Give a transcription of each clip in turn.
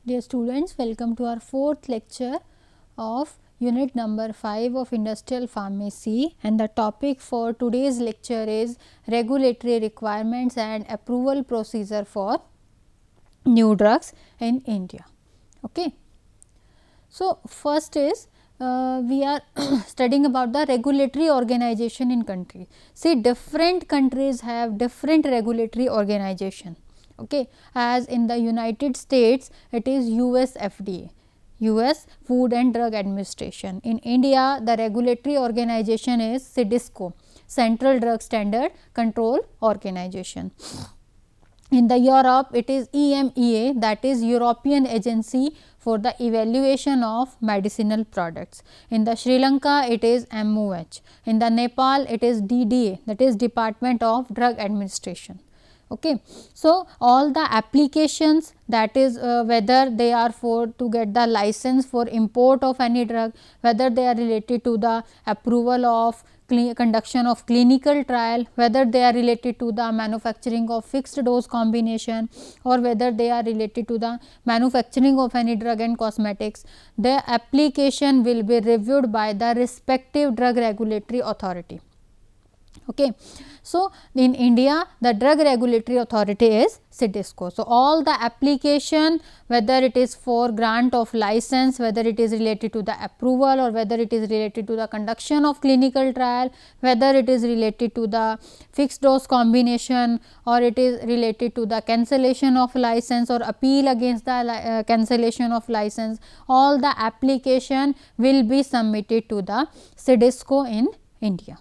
Dear students, welcome to our fourth lecture of unit number 5 of industrial pharmacy, and the topic for today's lecture is regulatory requirements and approval procedure for new drugs in India. Okay. So, first is we are studying about the regulatory organization in country. See, different countries have different regulatory organization. Okay, as in the United States it is US FDA, US Food and Drug Administration. In India the regulatory organization is CDSCO, Central Drug Standard Control Organization. In the Europe it is EMEA, that is European Agency for the Evaluation of Medicinal Products. In the Sri Lanka it is MOH. In the Nepal it is DDA, that is Department of Drug Administration. Okay. So, all the applications, that is whether they are for to get the license for import of any drug, whether they are related to the approval of conduction of clinical trial, whether they are related to the manufacturing of fixed dose combination, or whether they are related to the manufacturing of any drug and cosmetics, the application will be reviewed by the respective drug regulatory authority. Okay. So, in India the drug regulatory authority is CDSCO. So, all the application, whether it is for grant of license, whether it is related to the approval, or whether it is related to the conduction of clinical trial, whether it is related to the fixed dose combination, or it is related to the cancellation of license or appeal against the cancellation of license, all the application will be submitted to the CDSCO in India.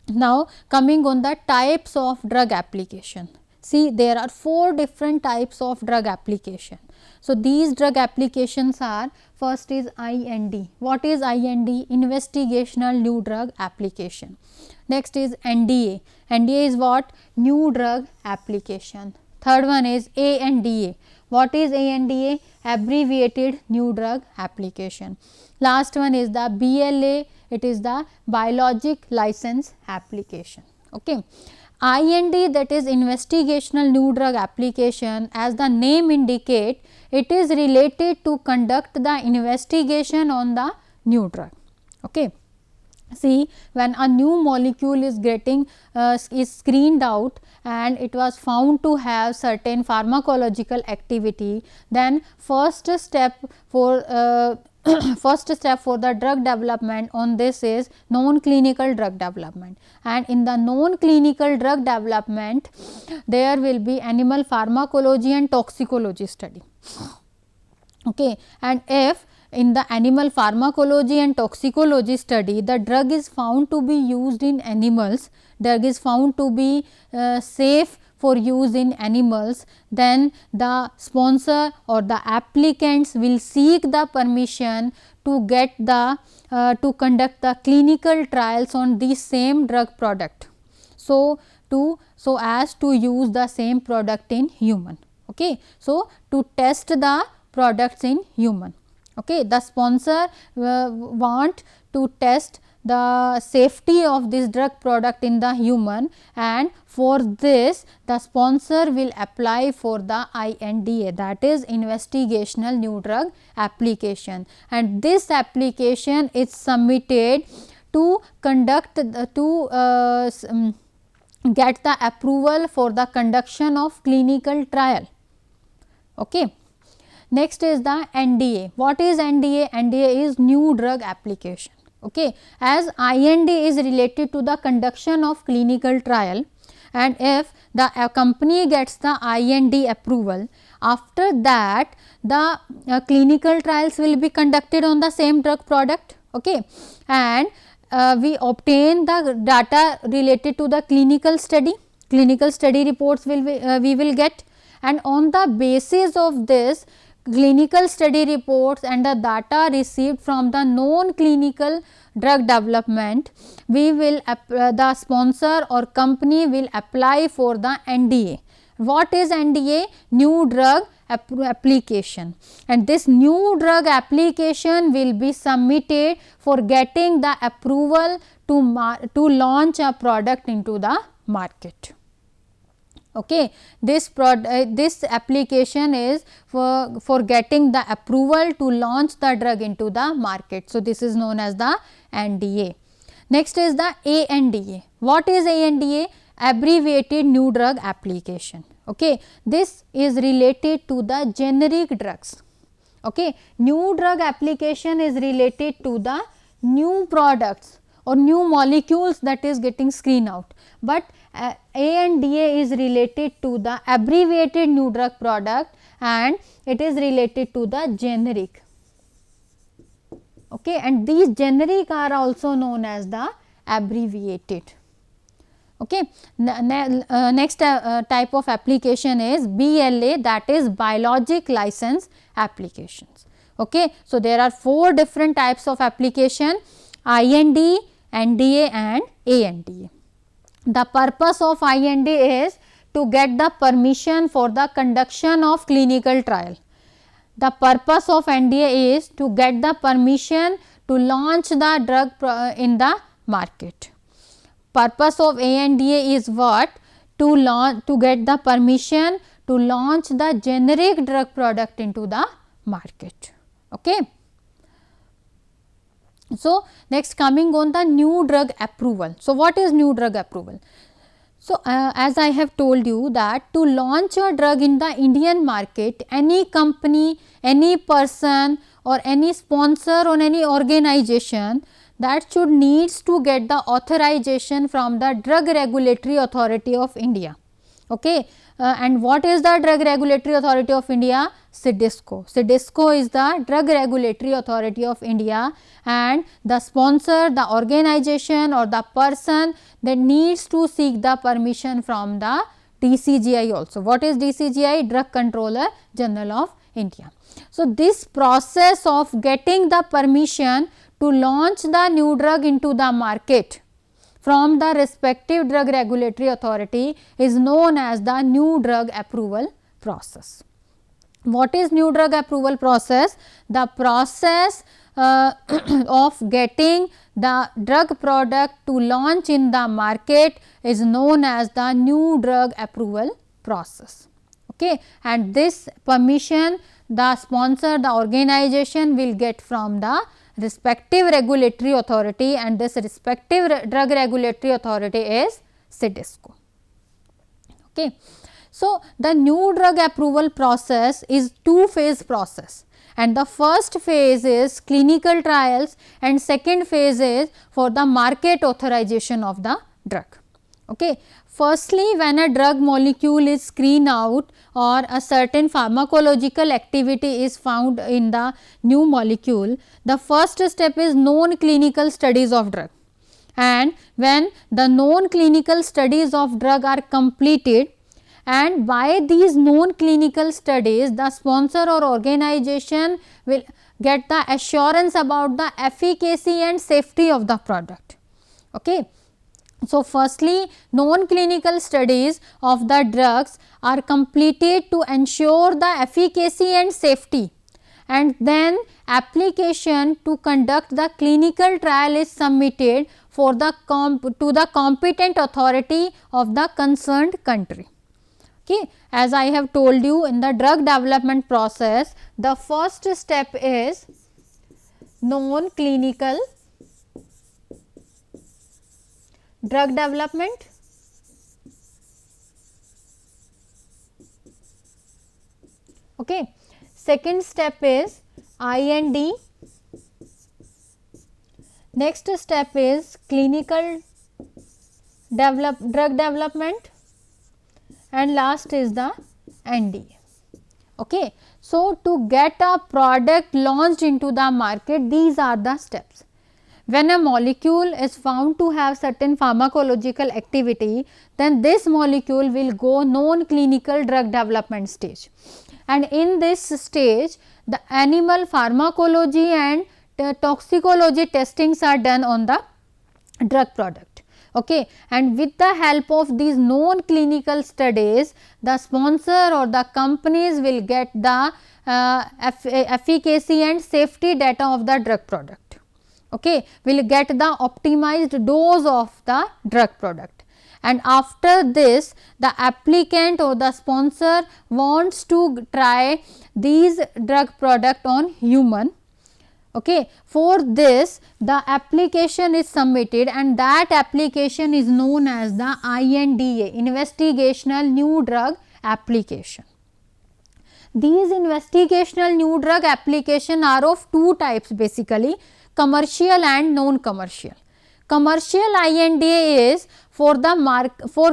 Now, coming on the types of drug application. See, there are 4 different types of drug application. So, these drug applications are, first is IND. What is IND? Investigational new drug application. Next is NDA. NDA is what? New drug application. Third one is ANDA. What is ANDA? Abbreviated new drug application. Last one is the BLA. It is the biologic license application. Okay. IND, that is investigational new drug application, as the name indicate, it is related to conduct the investigation on the new drug. Okay. See, when a new molecule is getting is screened out and it was found to have certain pharmacological activity, then first step for the drug development on this is non-clinical drug development, and in the non-clinical drug development there will be animal pharmacology and toxicology study. Okay. And if in the animal pharmacology and toxicology study the drug is found to be used in animals, drug is found to be safe for use in animals, then the sponsor or the applicants will seek the permission to get the to conduct the clinical trials on the same drug product. So as to use the same product in human. Okay. So, to test the products in human. Okay. The sponsor want to test the safety of this drug product in the human, and for this the sponsor will apply for the INDA, that is investigational new drug application, and this application is submitted to conduct get the approval for the conduction of clinical trial. Okay. Next is the NDA. What is NDA? NDA is new drug application. Okay. As IND is related to the conduction of clinical trial, and if the company gets the IND approval, after that the clinical trials will be conducted on the same drug product. Okay. And we obtain the data related to the clinical study reports will be, we will get, and on the basis of this clinical study reports and the data received from the non-clinical drug development, we will the sponsor or company will apply for the NDA. What is NDA? New drug application, and this new drug application will be submitted for getting the approval to launch a product into the market. Okay, this application is for getting the approval to launch the drug into the market. So, this is known as the NDA. Next is the ANDA. What is ANDA? Abbreviated new drug application. Okay, this is related to the generic drugs. Okay, new drug application is related to the new products or new molecules that is getting screened out, but ANDA is related to the abbreviated new drug product and it is related to the generic. Okay, and these generic are also known as the abbreviated. Okay. Next type of application is BLA, that is biologic license applications. Okay. So, there are 4 different types of application: IND, NDA and ANDA. The purpose of IND is to get the permission for the conduction of clinical trial. The purpose of NDA is to get the permission to launch the drug in the market. Purpose of ANDA is what? To get the permission to launch the generic drug product into the market. Okay. So, next coming on the new drug approval. So, what is new drug approval? So, as I have told you that to launch a drug in the Indian market, any company, any person or any sponsor or any organization that should needs to get the authorization from the Drug Regulatory Authority of India. Okay. And what is the Drug Regulatory Authority of India? CDSCO. CDSCO is the Drug Regulatory Authority of India, and the sponsor, the organization or the person that needs to seek the permission from the DCGI also. What is DCGI? Drug Controller General of India. So, this process of getting the permission to launch the new drug into the market from the respective drug regulatory authority is known as the new drug approval process. What is new drug approval process? The process of getting the drug product to launch in the market is known as the new drug approval process. Okay. And this permission the sponsor, the organization will get from the respective regulatory authority, and this respective drug regulatory authority is CDSCO. Okay. So, the new drug approval process is 2-phase process, and the first phase is clinical trials and second phase is for the market authorization of the drug. Okay. Firstly, when a drug molecule is screened out or a certain pharmacological activity is found in the new molecule, the first step is known clinical studies of drug, and when the known clinical studies of drug are completed, and by these known clinical studies the sponsor or organization will get the assurance about the efficacy and safety of the product. Okay. So, firstly, known clinical studies of the drugs are completed to ensure the efficacy and safety, and then application to conduct the clinical trial is submitted for the to the competent authority of the concerned country. Okay. As I have told you, in the drug development process, the first step is known clinical drug development, okay. Second step is IND, next step is clinical drug development, and last is the NDA. Okay. So, to get a product launched into the market, these are the steps. When a molecule is found to have certain pharmacological activity, then this molecule will go known clinical drug development stage, and in this stage the animal pharmacology and toxicology testings are done on the drug product. Okay. And with the help of these known clinical studies, the sponsor or the companies will get the efficacy and safety data of the drug product. Okay, will get the optimized dose of the drug product, and after this the applicant or the sponsor wants to try these drug product on human. Okay. For this the application is submitted and that application is known as the INDA, investigational new drug application. These investigational new drug application are of two types basically, commercial and non-commercial. Commercial INDA is for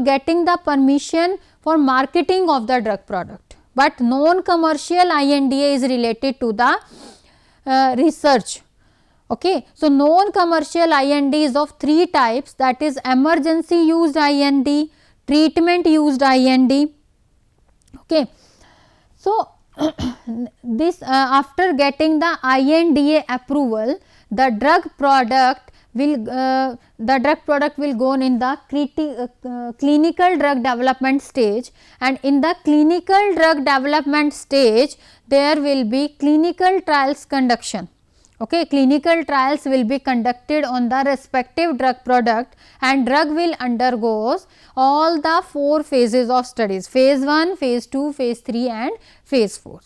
getting the permission for marketing of the drug product, but non-commercial INDA is related to the research. Okay. So, non-commercial IND is of three types, that is emergency used IND, treatment used IND. Okay. So, this after getting the INDA approval, the drug product will go in the clinical drug development stage, and in the clinical drug development stage there will be clinical trials conduction. Okay. Clinical trials will be conducted on the respective drug product and drug will undergoes all the 4 phases of studies, phase 1, phase 2, phase 3 and phase 4.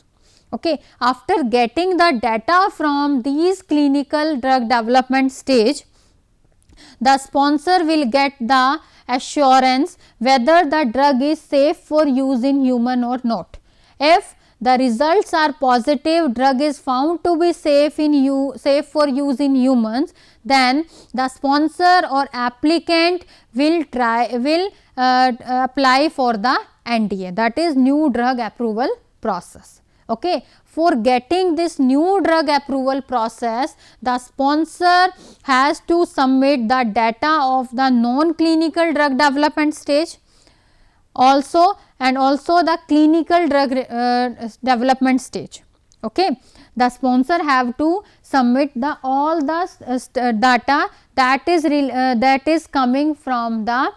Okay. After getting the data from these clinical drug development stage, the sponsor will get the assurance whether the drug is safe for use in human or not. If the results are positive, drug is found to be safe for use in humans, then the sponsor or applicant will apply for the NDA, that is new drug approval process. Okay. For getting this new drug approval process, the sponsor has to submit the data of the non-clinical drug development stage also the clinical drug development stage. Okay. The sponsor have to submit the all the data that is coming from the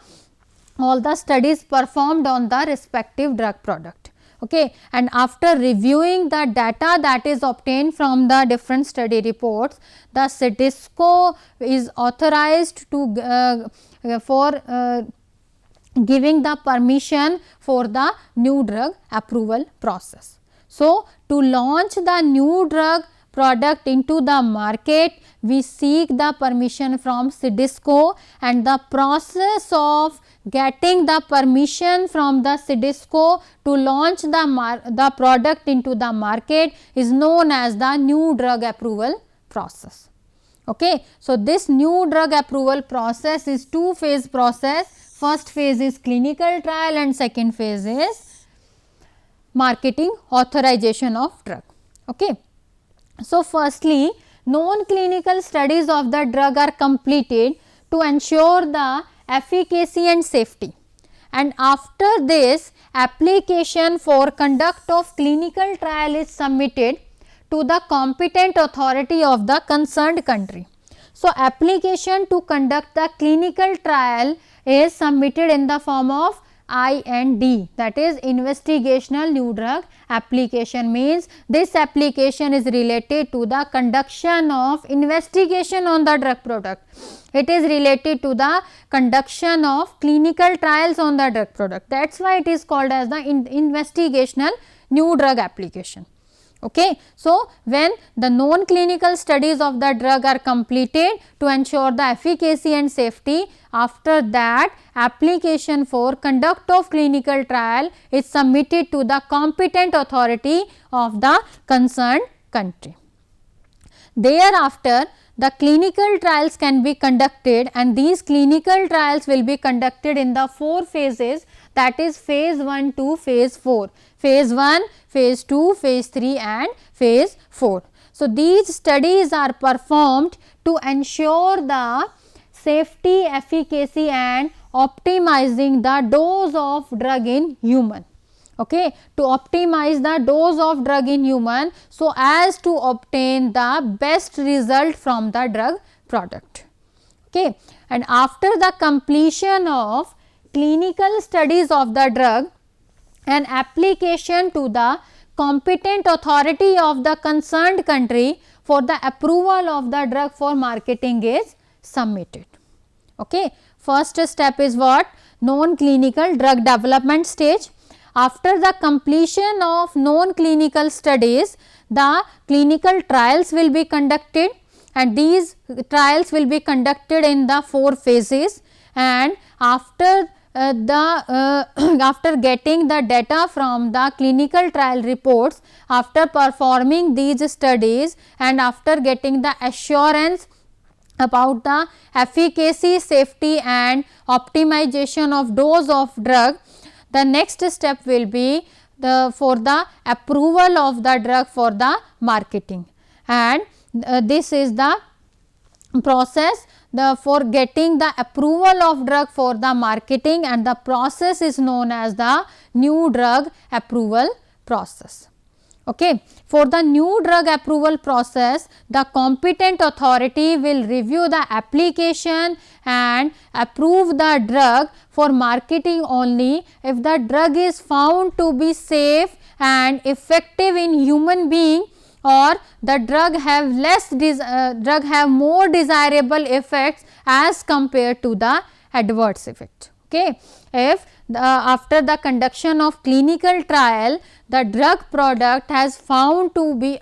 all the studies performed on the respective drug product. Okay. And after reviewing the data that is obtained from the different study reports, the CDSCO is authorized to giving the permission for the new drug approval process. So, to launch the new drug product into the market, we seek the permission from CDSCO, and the process of getting the permission from the CDSCO to launch the product into the market is known as the new drug approval process. Okay. So, this new drug approval process is 2-phase process. First phase is clinical trial and second phase is marketing authorization of drug. Okay. So, firstly non-clinical studies of the drug are completed to ensure the efficacy and safety, and after this application for conduct of clinical trial is submitted to the competent authority of the concerned country. So, application to conduct the clinical trial is submitted in the form of IND, that is investigational new drug application, means this application is related to the conduction of investigation on the drug product. It is related to the conduction of clinical trials on the drug product, that is why it is called as the investigational new drug application. Okay. So, when the non-clinical studies of the drug are completed to ensure the efficacy and safety, after that application for conduct of clinical trial is submitted to the competent authority of the concerned country. Thereafter, the clinical trials can be conducted, and these clinical trials will be conducted in the 4 phases, that is phase 1 to phase 4, phase 1, phase 2, phase 3 and phase 4. So, these studies are performed to ensure the safety, efficacy and optimizing the dose of drug in human. Okay, to optimize the dose of drug in human, so as to obtain the best result from the drug product. Okay. And after the completion of clinical studies of the drug, an application to the competent authority of the concerned country for the approval of the drug for marketing is submitted. Okay. First step is what? Non-clinical drug development stage. After the completion of non-clinical studies, the clinical trials will be conducted, and these trials will be conducted in the 4 phases, and after after getting the data from the clinical trial reports, after performing these studies and after getting the assurance about the efficacy, safety and optimization of dose of drug, the next step will be for the approval of the drug for the marketing, and this is the process for getting the approval of drug for the marketing, and the process is known as the new drug approval process. Okay. For the new drug approval process, the competent authority will review the application and approve the drug for marketing only if the drug is found to be safe and effective in human being, or the drug have more desirable effects as compared to the adverse effect. Okay. If after the conduction of clinical trial, the drug product has found to be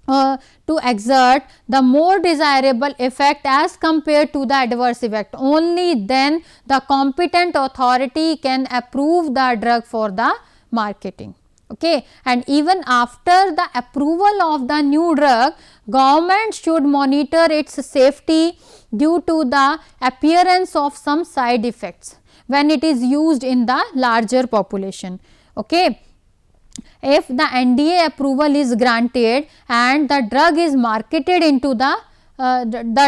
to exert the more desirable effect as compared to the adverse effect, only then the competent authority can approve the drug for the marketing. Okay. And even after the approval of the new drug, government should monitor its safety due to the appearance of some side effects when it is used in the larger population. Okay. If the NDA approval is granted and the drug is marketed into the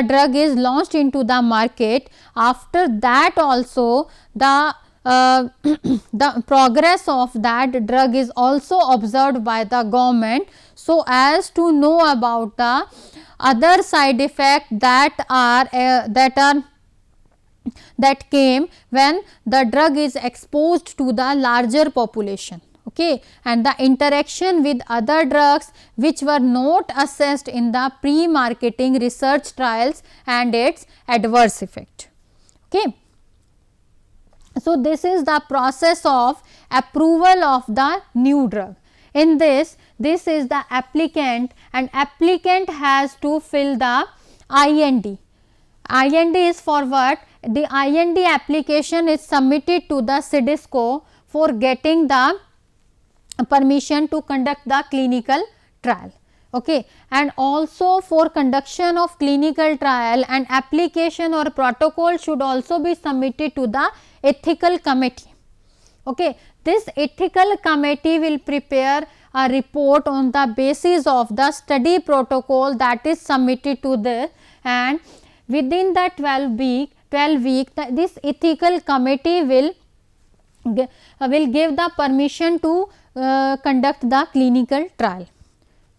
drug is launched into the market, after that also the the progress of that drug is also observed by the government, so as to know about the other side effect that came when the drug is exposed to the larger population. Okay. And the interaction with other drugs which were not assessed in the pre-marketing research trials and its adverse effect. Okay. So, this is the process of approval of the new drug. In this is the applicant, and applicant has to fill the IND. IND is for what? The IND application is submitted to the CDSCO for getting the permission to conduct the clinical trial. Okay. And also for conduction of clinical trial, an application or protocol should also be submitted to the ethical committee. Okay. This ethical committee will prepare a report on the basis of the study protocol that is submitted to this, and within the 12 week this ethical committee will give the permission to conduct the clinical trial.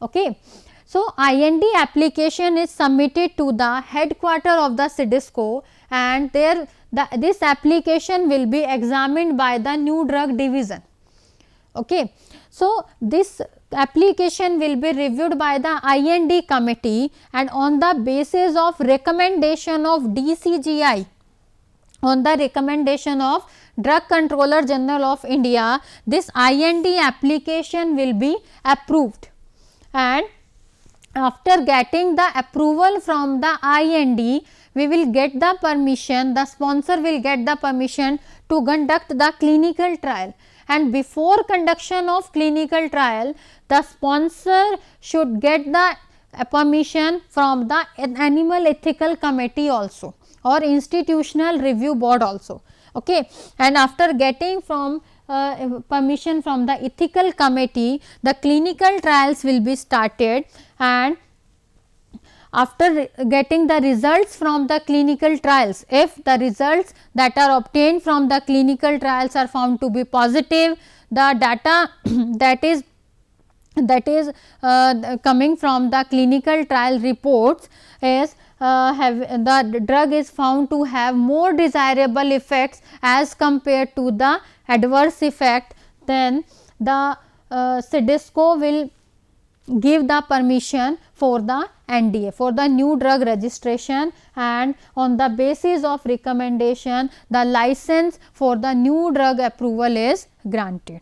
Okay. So, IND application is submitted to the headquarter of the CDSCO, and this application will be examined by the new drug division. Okay. So, this application will be reviewed by the IND committee, and on the basis of recommendation of DCGI, on the recommendation of Drug Controller General of India, this IND application will be approved, and after getting the approval from the IND, we will get the permission, the sponsor will get the permission to conduct the clinical trial, and before conduction of clinical trial, the sponsor should get the permission from the Animal Ethical Committee also, or Institutional Review Board also. Okay. And after getting from permission from the ethical committee, the clinical trials will be started, and after getting the results from the clinical trials, if the results that are obtained from the clinical trials are found to be positive, the data that is coming from the clinical trial reports is the drug is found to have more desirable effects as compared to the adverse effect, then the CDSCO will give the permission for the NDA, for the new drug registration, and on the basis of recommendation the license for the new drug approval is granted.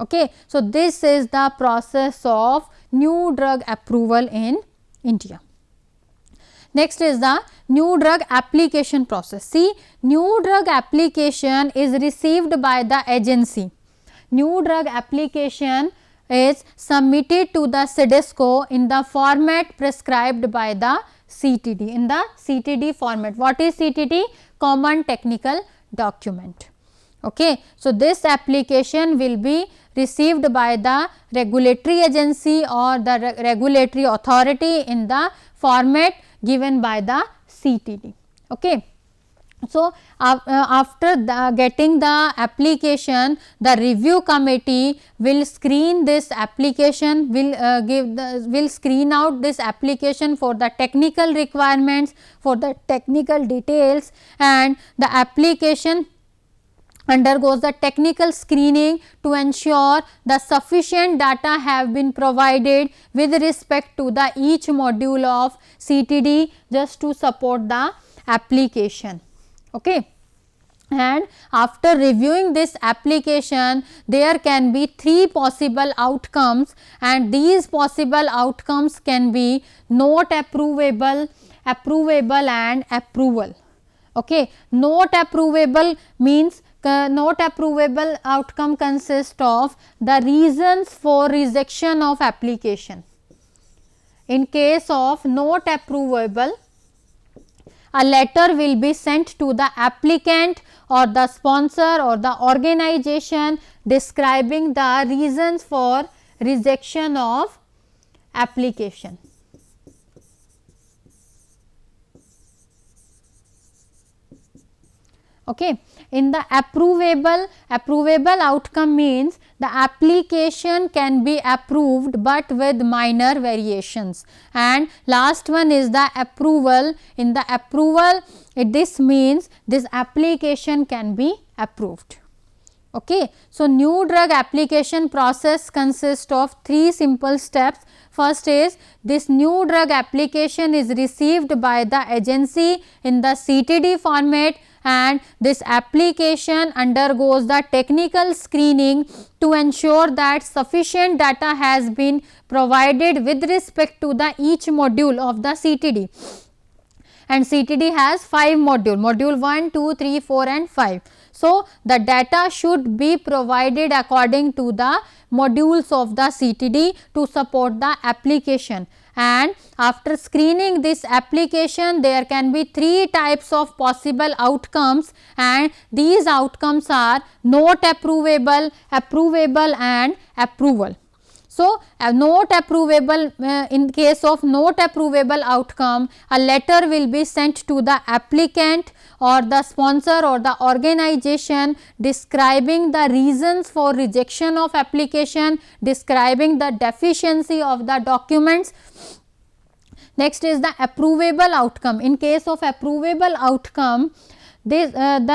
Okay. So, this is the process of new drug approval in India. Next is the new drug application process. See, new drug application is received by the agency. New drug application is submitted to the CDSCO in the format prescribed by the CTD, in the CTD format. What is CTD? Common Technical Document. Okay. So, this application will be received by the regulatory agency or the regulatory authority in the format given by the CTD. Okay. So, after getting the application, the review committee will screen this application, will screen out this application for the technical requirements, for the technical details, and the application undergoes the technical screening to ensure the sufficient data have been provided with respect to the each module of CTD just to support the application. Okay. And after reviewing this application, there can be 3 possible outcomes, and these possible outcomes can be not approvable, approvable and approval. Okay. Not approvable means not approvable outcome consists of the reasons for rejection of application. In case of not approvable, a letter will be sent to the applicant or the sponsor or the organization describing the reasons for rejection of application. Okay. In the approvable outcome means the application can be approved, but with minor variations, and last one is the approval. In the approval, this means this application can be approved. Okay. So, new drug application process consists of 3 simple steps. First is this new drug application is received by the agency in the CTD format, and this application undergoes the technical screening to ensure that sufficient data has been provided with respect to the each module of the CTD. And CTD has 5 modules, module 1, 2, 3, 4 and 5. So, the data should be provided according to the modules of the CTD to support the application. And after screening this application, there can be 3 types of possible outcomes, and these outcomes are not approvable, approvable and approval. So, not approvable, in case of not approvable outcome, a letter will be sent to the applicant or the sponsor or the organization describing the reasons for rejection of application, describing the deficiency of the documents. Next is the approvable outcome. In case of approvable outcome, this the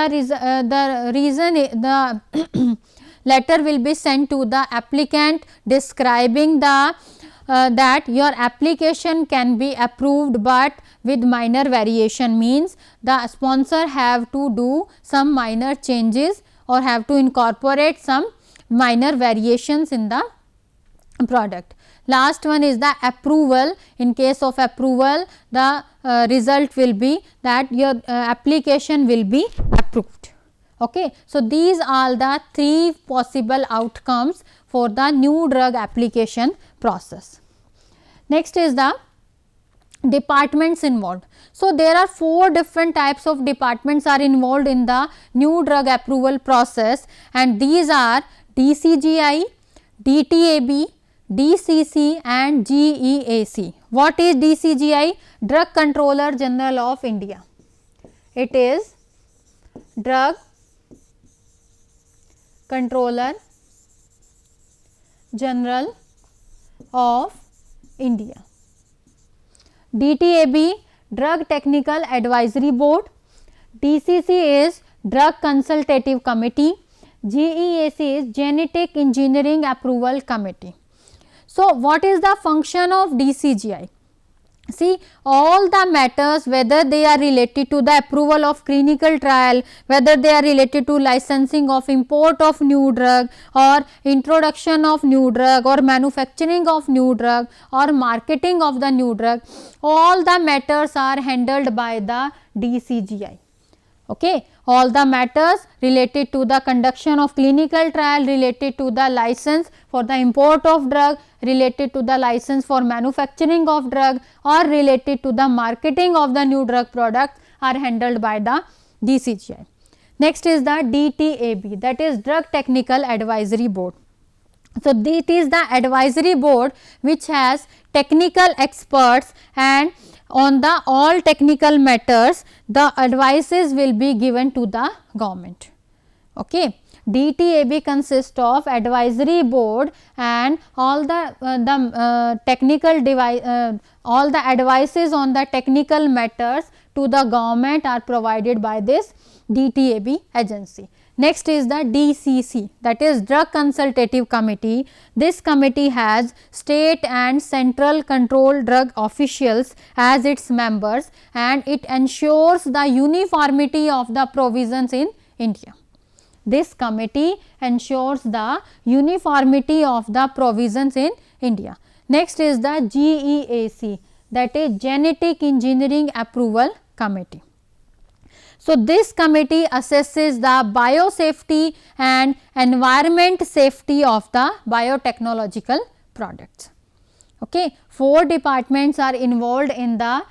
letter will be sent to the applicant describing the that your application can be approved, but with minor variation, means the sponsor have to do some minor changes or have to incorporate some minor variations in the product. Last one is the approval. In case of approval, the result will be that your application will be approved. Okay. So, these are the 3 possible outcomes for the new drug application process. Next is the departments involved. So, there are 4 different types of departments are involved in the new drug approval process, and these are DCGI, DTAB, DCC and GEAC. What is DCGI? Drug Controller General of India. It is Drug Controller General of India. DTAB, Drug Technical Advisory Board. DCC is Drug Consultative Committee. GEAC is Genetic Engineering Approval Committee. So, what is the function of DCGI? See, all the matters, whether they are related to the approval of clinical trial, whether they are related to licensing of import of new drug or introduction of new drug or manufacturing of new drug or marketing of the new drug, all the matters are handled by the DCGI. Okay. All the matters related to the conduction of clinical trial, related to the license for the import of drug, related to the license for manufacturing of drug or related to the marketing of the new drug product are handled by the DCGI. Next is the DTAB, that is Drug Technical Advisory Board. So, it is the advisory board which has technical experts, and on the all technical matters the advices will be given to the government. Okay. DTAB consists of advisory board, and all the technical device all the advices on the technical matters to the government are provided by this DTAB agency. Next is the DCC, that is Drug Consultative Committee. This committee has state and central control drug officials as its members, and it ensures the uniformity of the provisions in India. This committee ensures the uniformity of the provisions in India. Next is the GEAC, that is Genetic Engineering Approval Committee. So, this committee assesses the biosafety and environment safety of the biotechnological products. Okay. 4 departments are involved in the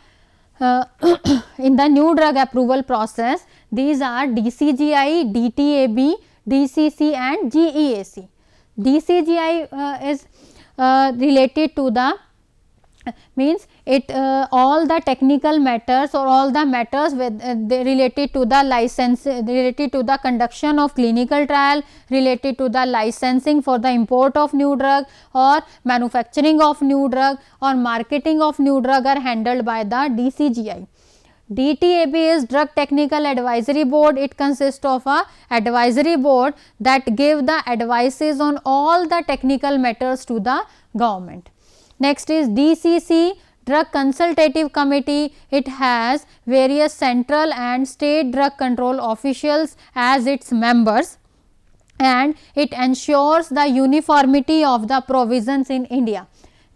in the new drug approval process. These are DCGI, DTAB, DCC and GEAC. DCGI is related to the means it all the technical matters or all the matters with related to the license, related to the conduction of clinical trial, related to the licensing for the import of new drug or manufacturing of new drug or marketing of new drug are handled by the DCGI. DTAB is Drug Technical Advisory Board. It consists of a advisory board that give the advices on all the technical matters to the government. Next is DCC, Drug Consultative Committee. It has various central and state drug control officials as its members, and it ensures the uniformity of the provisions in India.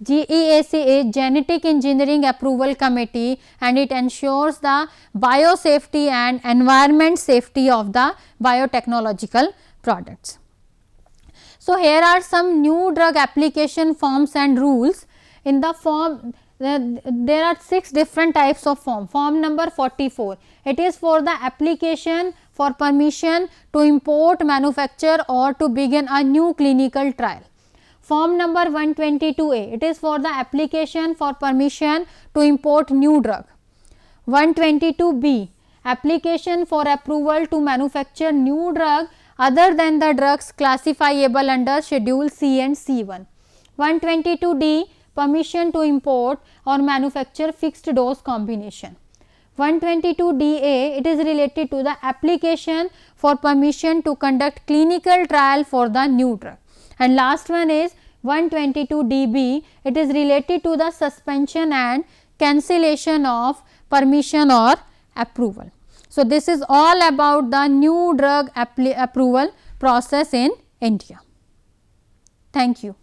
GEAC is Genetic Engineering Approval Committee, and it ensures the biosafety and environment safety of the biotechnological products. So, here are some new drug application forms and rules. In the form, there are 6 different types of form. Form number 44, it is for the application for permission to import, manufacture or to begin a new clinical trial. Form number 122A, it is for the application for permission to import new drug. 122B, application for approval to manufacture new drug other than the drugs classifiable under schedule C and C1. 122D, permission to import or manufacture fixed dose combination. 122DA, it is related to the application for permission to conduct clinical trial for the new drug. And last one is 122DB, it is related to the suspension and cancellation of permission or approval. So, this is all about the new drug approval process in India. Thank you.